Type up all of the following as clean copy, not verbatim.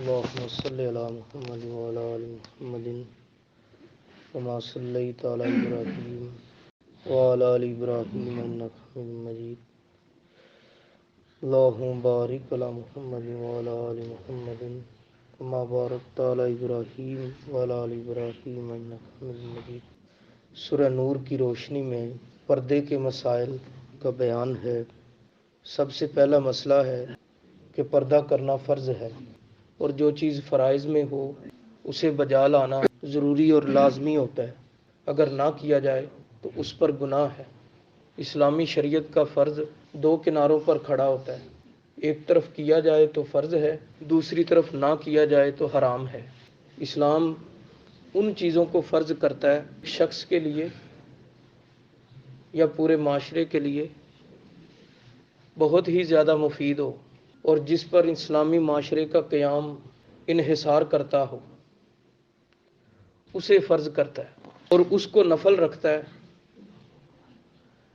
اللهم صل على محمد وعلى آل محمد كما صليت على إبراهيم وعلى آل إبراهيم إنك حميد مجيد اللهم بارك على محمد وعلى آل محمد كما باركت على إبراهيم وعلى آل إبراهيم إنك حميد مجيد۔ سورہ نور کی روشنی میں پردے کے مسائل کا بیان ہے۔ سب سے پہلا مسئلہ ہے کہ پردہ کرنا فرض ہے، اور جو چیز فرائض میں ہو اسے بجا لانا ضروری اور لازمی ہوتا ہے۔ اگر نہ کیا جائے تو اس پر گناہ ہے۔ اسلامی شریعت کا فرض دو کناروں پر کھڑا ہوتا ہے، ایک طرف کیا جائے تو فرض ہے، دوسری طرف نہ کیا جائے تو حرام ہے۔ اسلام ان چیزوں کو فرض کرتا ہے شخص کے لیے یا پورے معاشرے کے لیے بہت ہی زیادہ مفید ہو، اور جس پر اسلامی معاشرے کا قیام انحصار کرتا ہو اسے فرض کرتا ہے، اور اس کو نفل رکھتا ہے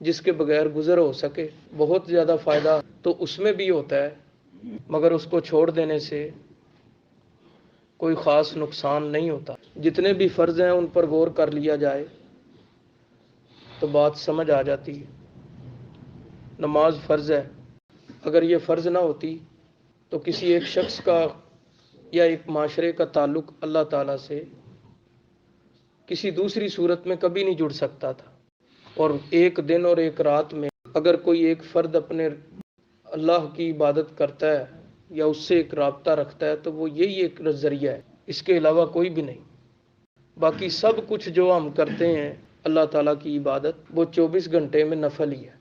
جس کے بغیر گزر ہو سکے۔ بہت زیادہ فائدہ تو اس میں بھی ہوتا ہے، مگر اس کو چھوڑ دینے سے کوئی خاص نقصان نہیں ہوتا۔ جتنے بھی فرض ہیں ان پر غور کر لیا جائے تو بات سمجھ آ جاتی ہے۔ نماز فرض ہے، اگر یہ فرض نہ ہوتی تو کسی ایک شخص کا یا ایک معاشرے کا تعلق اللہ تعالیٰ سے کسی دوسری صورت میں کبھی نہیں جڑ سکتا تھا۔ اور ایک دن اور ایک رات میں اگر کوئی ایک فرد اپنے اللہ کی عبادت کرتا ہے یا اس سے ایک رابطہ رکھتا ہے تو وہ یہی ایک ذریعہ ہے، اس کے علاوہ کوئی بھی نہیں۔ باقی سب کچھ جو ہم کرتے ہیں اللہ تعالیٰ کی عبادت وہ 24 گھنٹے میں نفل ہی ہے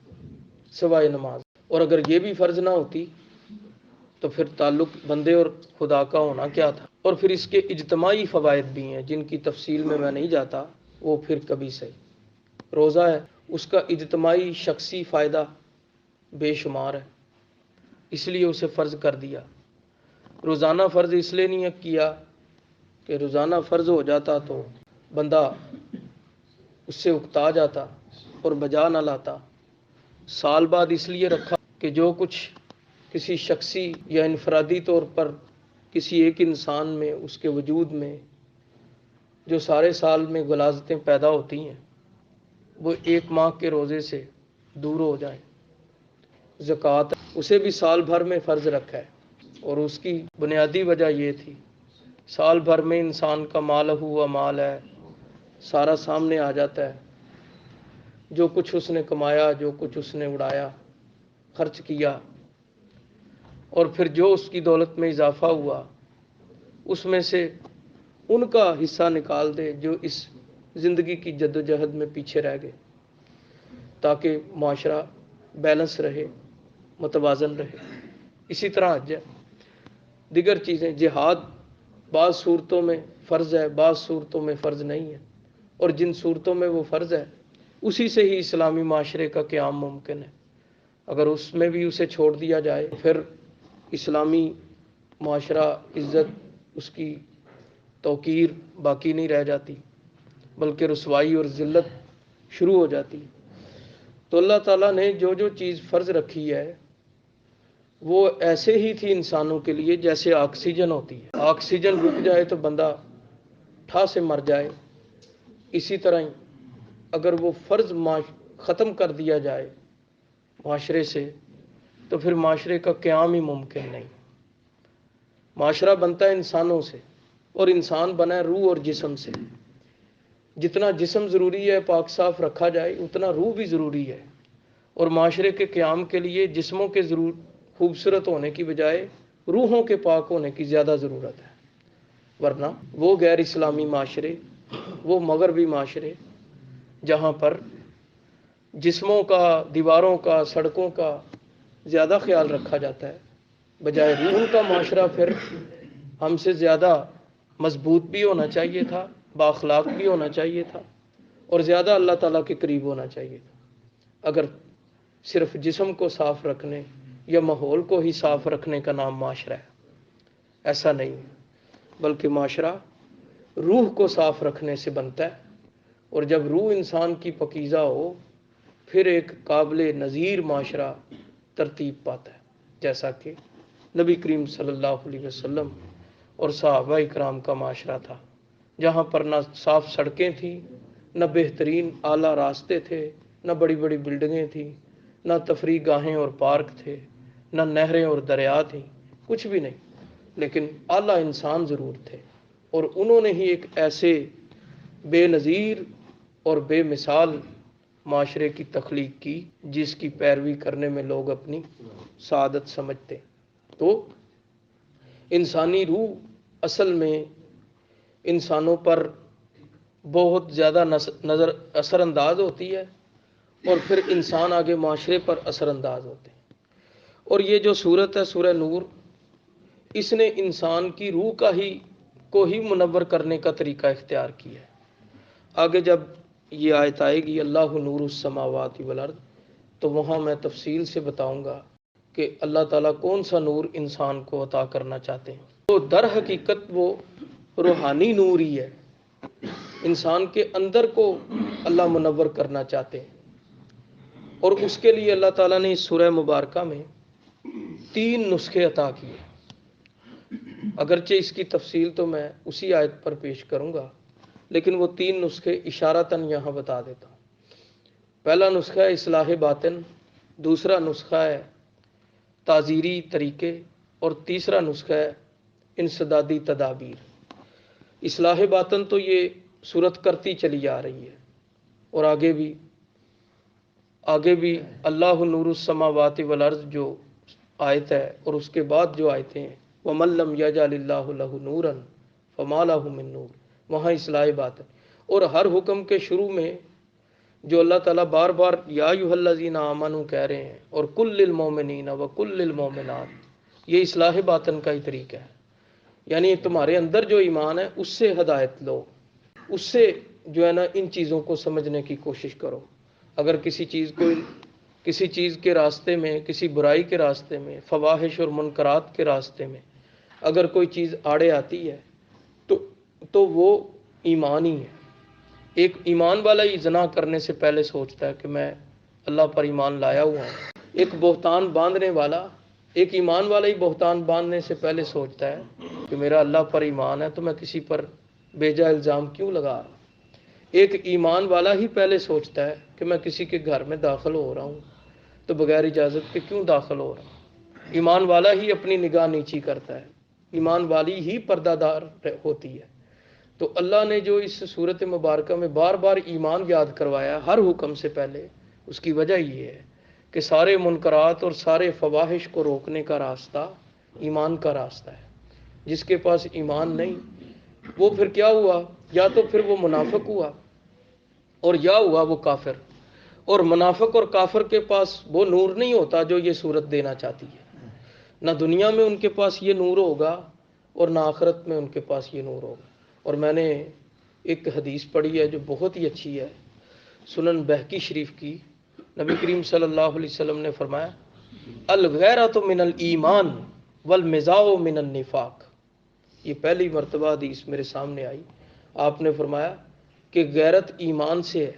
سوائے نماز۔ اور اگر یہ بھی فرض نہ ہوتی تو پھر تعلق بندے اور خدا کا ہونا کیا تھا؟ اور پھر اس کے اجتماعی فوائد بھی ہیں جن کی تفصیل میں نہیں جاتا، وہ پھر کبھی صحیح۔ روزہ ہے، اس کا اجتماعی شخصی فائدہ بے شمار ہے، اس لیے اسے فرض کر دیا۔ روزانہ فرض اس لیے نہیں کیا کہ روزانہ فرض ہو جاتا تو بندہ اس سے اکتا جاتا اور بجا نہ لاتا۔ سال بعد اس لیے رکھا کہ جو کچھ کسی شخصی یا انفرادی طور پر کسی ایک انسان میں اس کے وجود میں جو سارے سال میں غلاظتیں پیدا ہوتی ہیں وہ ایک ماہ کے روزے سے دور ہو جائیں۔ زکوٰۃ اسے بھی سال بھر میں فرض رکھا ہے، اور اس کی بنیادی وجہ یہ تھی سال بھر میں انسان کا مال ہوا مال ہے، سارا سامنے آ جاتا ہے، جو کچھ اس نے کمایا، جو کچھ اس نے اڑایا، خرچ کیا، اور پھر جو اس کی دولت میں اضافہ ہوا اس میں سے ان کا حصہ نکال دے جو اس زندگی کی جد و جہد میں پیچھے رہ گئے، تاکہ معاشرہ بیلنس رہے، متوازن رہے۔ اسی طرح حج ہے، دیگر چیزیں، جہاد بعض صورتوں میں فرض ہے، بعض صورتوں میں فرض نہیں ہے، اور جن صورتوں میں وہ فرض ہے اسی سے ہی اسلامی معاشرے کا قیام ممکن ہے۔ اگر اس میں بھی اسے چھوڑ دیا جائے پھر اسلامی معاشرہ عزت اس کی توقیر باقی نہیں رہ جاتی، بلکہ رسوائی اور ذلت شروع ہو جاتی۔ تو اللہ تعالیٰ نے جو جو چیز فرض رکھی ہے وہ ایسے ہی تھی انسانوں کے لیے جیسے آکسیجن ہوتی ہے۔ آکسیجن رک جائے تو بندہ ٹھا سے مر جائے، اسی طرح ہی اگر وہ فرض ختم کر دیا جائے معاشرے سے تو پھر معاشرے کا قیام ہی ممکن نہیں۔ معاشرہ بنتا ہے انسانوں سے، اور انسان بنا ہے روح اور جسم سے۔ جتنا جسم ضروری ہے پاک صاف رکھا جائے اتنا روح بھی ضروری ہے، اور معاشرے کے قیام کے لیے جسموں کے خوبصورت ہونے کی بجائے روحوں کے پاک ہونے کی زیادہ ضرورت ہے، ورنہ وہ غیر اسلامی معاشرے، وہ مغربی معاشرے جہاں پر جسموں کا، دیواروں کا، سڑکوں کا زیادہ خیال رکھا جاتا ہے بجائے روح، ان کا معاشرہ پھر ہم سے زیادہ مضبوط بھی ہونا چاہیے تھا، بااخلاق بھی ہونا چاہیے تھا، اور زیادہ اللہ تعالیٰ کے قریب ہونا چاہیے تھا۔ اگر صرف جسم کو صاف رکھنے یا ماحول کو ہی صاف رکھنے کا نام معاشرہ ہے، ایسا نہیں ہے، بلکہ معاشرہ روح کو صاف رکھنے سے بنتا ہے، اور جب روح انسان کی پاکیزہ ہو پھر ایک قابل نظیر معاشرہ ترتیب پاتا ہے، جیسا کہ نبی کریم صلی اللہ علیہ وسلم اور صحابہ اکرام کا معاشرہ تھا، جہاں پر نہ صاف سڑکیں تھیں، نہ بہترین اعلیٰ راستے تھے، نہ بڑی بڑی بلڈنگیں تھیں، نہ تفریح گاہیں اور پارک تھے، نہ نہریں اور دریا تھیں، کچھ بھی نہیں، لیکن اعلیٰ انسان ضرور تھے۔ اور انہوں نے ہی ایک ایسے بے نظیر اور بے مثال معاشرے کی تخلیق کی جس کی پیروی کرنے میں لوگ اپنی سعادت سمجھتے۔ تو انسانی روح اصل میں انسانوں پر بہت زیادہ نظر اثر انداز ہوتی ہے، اور پھر انسان آگے معاشرے پر اثر انداز ہوتے ہیں۔ اور یہ جو صورت ہے سورہ نور، اس نے انسان کی روح کو ہی منور کرنے کا طریقہ اختیار کیا ہے۔ آگے جب یہ آیت آئے گی اللہ نور السماوات والارض، تو وہاں میں تفصیل سے بتاؤں گا کہ اللہ تعالیٰ کون سا نور انسان کو عطا کرنا چاہتے ہیں۔ تو در حقیقت وہ روحانی نور ہی ہے، انسان کے اندر کو اللہ منور کرنا چاہتے ہیں، اور اس کے لیے اللہ تعالیٰ نے اس سورہ مبارکہ میں 3 نسخے عطا کیے۔ اگرچہ اس کی تفصیل تو میں اسی آیت پر پیش کروں گا، لیکن وہ 3 نسخے اشارتاً یہاں بتا دیتا ہوں۔ پہلا نسخہ ہے اصلاح باطن، دوسرا نسخہ ہے تعزیری طریقے، اور تیسرا نسخہ ہے انسدادی تدابیر۔ اصلاح باطن تو یہ صورت کرتی چلی جا رہی ہے، اور آگے بھی اللہ نور السماوات والارض جو آیت ہے، اور اس کے بعد جو آیتیں ہیں وَمَن لَّمْ يَجْعَلِ اللَّهُ لَهُ نُورًا فَمَا لَهُ مِن نُور، وہاں اصلاح باطن۔ اور ہر حکم کے شروع میں جو اللہ تعالیٰ بار بار یا ایھا الذین آمنوا کہہ رہے ہیں، اور کل للمؤمنین وکل للمؤمنات، یہ اصلاح باطن کا ہی طریقہ ہے، یعنی تمہارے اندر جو ایمان ہے اس سے ہدایت لو، اس سے جو ہے نا ان چیزوں کو سمجھنے کی کوشش کرو۔ اگر کسی چیز کے راستے میں، کسی برائی کے راستے میں، فواحش اور منکرات کے راستے میں اگر کوئی چیز آڑے آتی ہے تو وہ ایمان ہی ہے۔ ایک ایمان والا ہی زنا کرنے سے پہلے سوچتا ہے کہ میں اللہ پر ایمان لایا ہوا ہوں۔ ایک ایمان والا ہی بہتان باندھنے سے پہلے سوچتا ہے کہ میرا اللہ پر ایمان ہے، تو میں کسی پر بیجا الزام کیوں لگا رہا ہوں۔ ایک ایمان والا ہی پہلے سوچتا ہے کہ میں کسی کے گھر میں داخل ہو رہا ہوں تو بغیر اجازت کے کیوں داخل ہو رہا ہوں۔ ایمان والا ہی اپنی نگاہ نیچی کرتا ہے، ایمان والی ہی پردہ دار ہوتی ہے۔ تو اللہ نے جو اس صورت مبارکہ میں بار بار ایمان یاد کروایا ہر حکم سے پہلے، اس کی وجہ یہ ہے کہ سارے منکرات اور سارے فواحش کو روکنے کا راستہ ایمان کا راستہ ہے۔ جس کے پاس ایمان نہیں، وہ پھر کیا ہوا؟ یا تو پھر وہ منافق ہوا، اور یا ہوا وہ کافر۔ اور منافق اور کافر کے پاس وہ نور نہیں ہوتا جو یہ صورت دینا چاہتی ہے۔ نہ دنیا میں ان کے پاس یہ نور ہوگا، اور نہ آخرت میں ان کے پاس یہ نور ہوگا۔ اور میں نے ایک حدیث پڑھی ہے جو بہت ہی اچھی ہے، سنن بہقی شریف کی۔ نبی کریم صلی اللہ علیہ وسلم نے فرمایا الغیرۃ من الایمان والمزاح من النفاق۔ یہ پہلی مرتبہ حدیث میرے سامنے آئی۔ آپ نے فرمایا کہ غیرت ایمان سے ہے،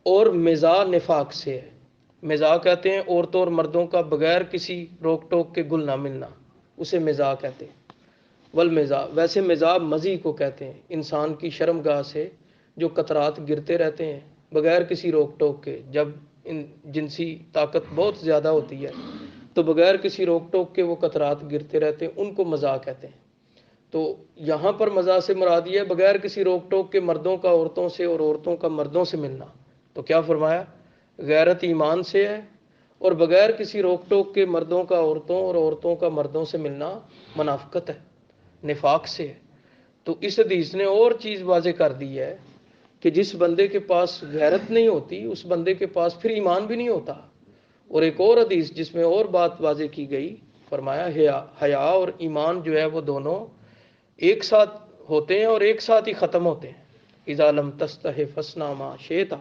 اور مزاح نفاق سے ہے۔ مزاح کہتے ہیں عورتوں اور مردوں کا بغیر کسی روک ٹوک کے گل نہ ملنا، اسے مزاح کہتے ہیں۔ والمزاح، ویسے مزاح مزی کو کہتے ہیں، انسان کی شرمگاہ سے جو قطرات گرتے رہتے ہیں بغیر کسی روک ٹوک کے۔ جب جنسی طاقت بہت زیادہ ہوتی ہے تو بغیر کسی روک ٹوک کے وہ قطرات گرتے رہتے ہیں، ان کو مزاح کہتے ہیں۔ تو یہاں پر مزاح سے مراد یہ ہے بغیر کسی روک ٹوک کے مردوں کا عورتوں سے اور عورتوں کا مردوں سے ملنا۔ تو کیا فرمایا؟ غیرت ایمان سے ہے، اور بغیر کسی روک ٹوک کے مردوں کا عورتوں اور عورتوں کا مردوں سے ملنا منافقت ہے، نفاق سے ہے۔ تو اس حدیث نے اور چیز واضح کر دی ہے کہ جس بندے کے پاس غیرت نہیں ہوتی اس بندے کے پاس پھر ایمان بھی نہیں ہوتا۔ اور ایک اور حدیث جس میں اور بات واضح کی گئی، فرمایا حیا اور ایمان جو ہے وہ دونوں ایک ساتھ ہوتے ہیں اور ایک ساتھ ہی ختم ہوتے ہیں۔ اذا لم تستحی فاصنع ما شئت،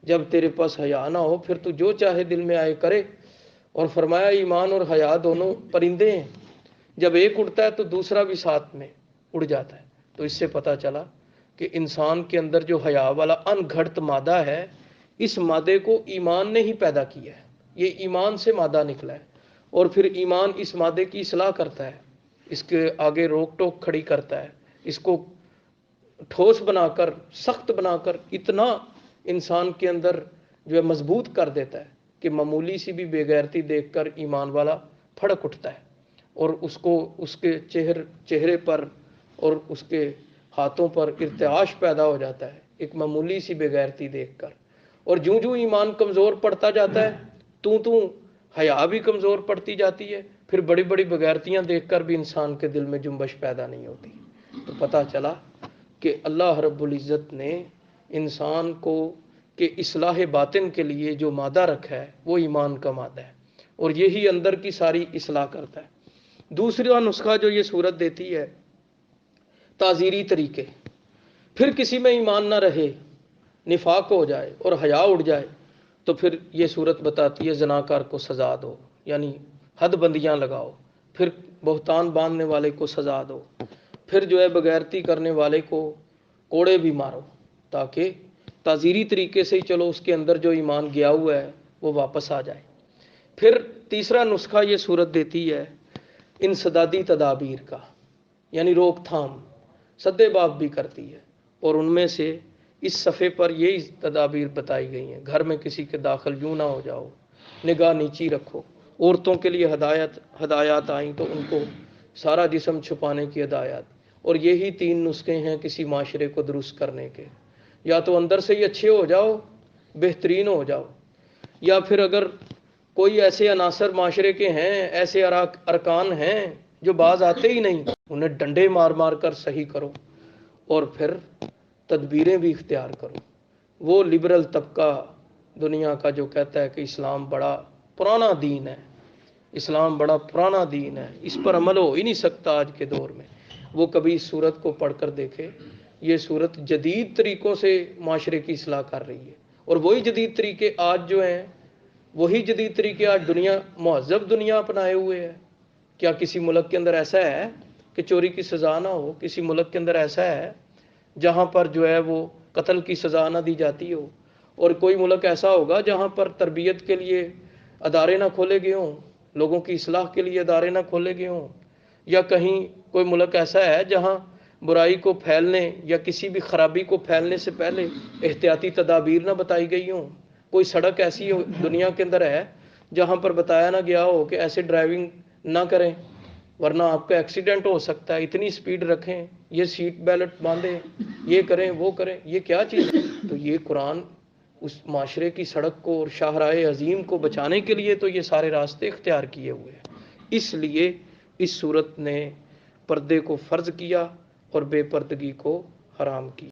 جب تیرے پاس حیا نہ ہو پھر تو جو چاہے دل میں آئے کرے۔ اور فرمایا ایمان اور حیا دونوں پرندے ہیں، جب ایک اڑتا ہے تو دوسرا بھی ساتھ میں اڑ جاتا ہے۔ تو اس سے پتہ چلا کہ انسان کے اندر جو حیا والا ان گھڑت مادہ ہے، اس مادے کو ایمان نے ہی پیدا کیا ہے، یہ ایمان سے مادہ نکلا ہے، اور پھر ایمان اس مادے کی اصلاح کرتا ہے۔ اس کے آگے روک ٹوک کھڑی کرتا ہے، اس کو ٹھوس بنا کر، سخت بنا کر اتنا انسان کے اندر جو ہے مضبوط کر دیتا ہے کہ معمولی سی بھی بے غیرتی دیکھ کر ایمان والا پھڑک اٹھتا ہے، اور اس کو اس کے چہرے پر اور اس کے ہاتھوں پر ارتعاش پیدا ہو جاتا ہے ایک معمولی سی بے غیرتی دیکھ کر۔ اور جوں جوں ایمان کمزور پڑتا جاتا ہے، توں حیا بھی کمزور پڑتی جاتی ہے، پھر بڑی بڑی بغیرتیاں دیکھ کر بھی انسان کے دل میں جنبش پیدا نہیں ہوتی۔ تو پتہ چلا کہ اللہ رب العزت نے انسان کو کہ اصلاح باطن کے لیے جو مادہ رکھا ہے وہ ایمان کا مادہ ہے، اور یہی اندر کی ساری اصلاح کرتا ہے۔ دوسرا نسخہ جو یہ صورت دیتی ہے، تعزیری طریقے۔ پھر کسی میں ایمان نہ رہے، نفاق ہو جائے اور حیا اڑ جائے، تو پھر یہ صورت بتاتی ہے زناکار کو سزا دو، یعنی حد بندیاں لگاؤ، پھر بہتان باندھنے والے کو سزا دو، پھر جو ہے بغیرتی کرنے والے کو کوڑے بھی مارو، تاکہ تعزیری طریقے سے ہی چلو اس کے اندر جو ایمان گیا ہوا ہے وہ واپس آ جائے۔ پھر تیسرا نسخہ یہ صورت دیتی ہے انسدادی تدابیر کا، یعنی روک تھام، سدے باب بھی کرتی ہے، اور ان میں سے اس صفحے پر یہی تدابیر بتائی گئی ہیں۔ گھر میں کسی کے داخل یوں نہ ہو جاؤ، نگاہ نیچی رکھو، عورتوں کے لیے ہدایات آئیں تو ان کو سارا جسم چھپانے کی ہدایات، اور یہی 3 نسخے ہیں کسی معاشرے کو درست کرنے کے۔ یا تو اندر سے ہی اچھے ہو جاؤ، بہترین ہو جاؤ، یا پھر اگر کوئی ایسے عناصر معاشرے کے ہیں، ایسے ارکان ہیں جو باز آتے ہی نہیں، انہیں ڈنڈے مار مار کر صحیح کرو، اور پھر تدبیریں بھی اختیار کرو۔ وہ لبرل طبقہ دنیا کا جو کہتا ہے کہ اسلام بڑا پرانا دین ہے، اسلام بڑا پرانا دین ہے، اس پر عمل ہو ہی نہیں سکتا آج کے دور میں، وہ کبھی اس صورت کو پڑھ کر دیکھے۔ یہ صورت جدید طریقوں سے معاشرے کی اصلاح کر رہی ہے، اور وہی جدید طریقے آج جو ہیں، وہی جدید طریقے آج دنیا مہذب دنیا اپنائے ہوئے ہے۔ کیا کسی ملک کے اندر ایسا ہے کہ چوری کی سزا نہ ہو؟ کسی ملک کے اندر ایسا ہے جہاں پر جو ہے وہ قتل کی سزا نہ دی جاتی ہو؟ اور کوئی ملک ایسا ہوگا جہاں پر تربیت کے لیے ادارے نہ کھولے گئے ہوں، لوگوں کی اصلاح کے لیے ادارے نہ کھولے گئے ہوں؟ یا کہیں کوئی ملک ایسا ہے جہاں برائی کو پھیلنے یا کسی بھی خرابی کو پھیلنے سے پہلے احتیاطی تدابیر نہ بتائی گئی ہوں؟ کوئی سڑک ایسی دنیا کے اندر ہے جہاں پر بتایا نہ گیا ہو کہ ایسے ڈرائیونگ نہ کریں ورنہ آپ کا ایکسیڈنٹ ہو سکتا ہے، اتنی سپیڈ رکھیں، یہ سیٹ بیلٹ باندھیں، یہ کریں وہ کریں؟ یہ کیا چیز ہے؟ تو یہ قرآن اس معاشرے کی سڑک کو اور شاہراہ عظیم کو بچانے کے لیے تو یہ سارے راستے اختیار کیے ہوئے ہیں۔ اس لیے اس صورت نے پردے کو فرض کیا اور بے پردگی کو حرام کیا۔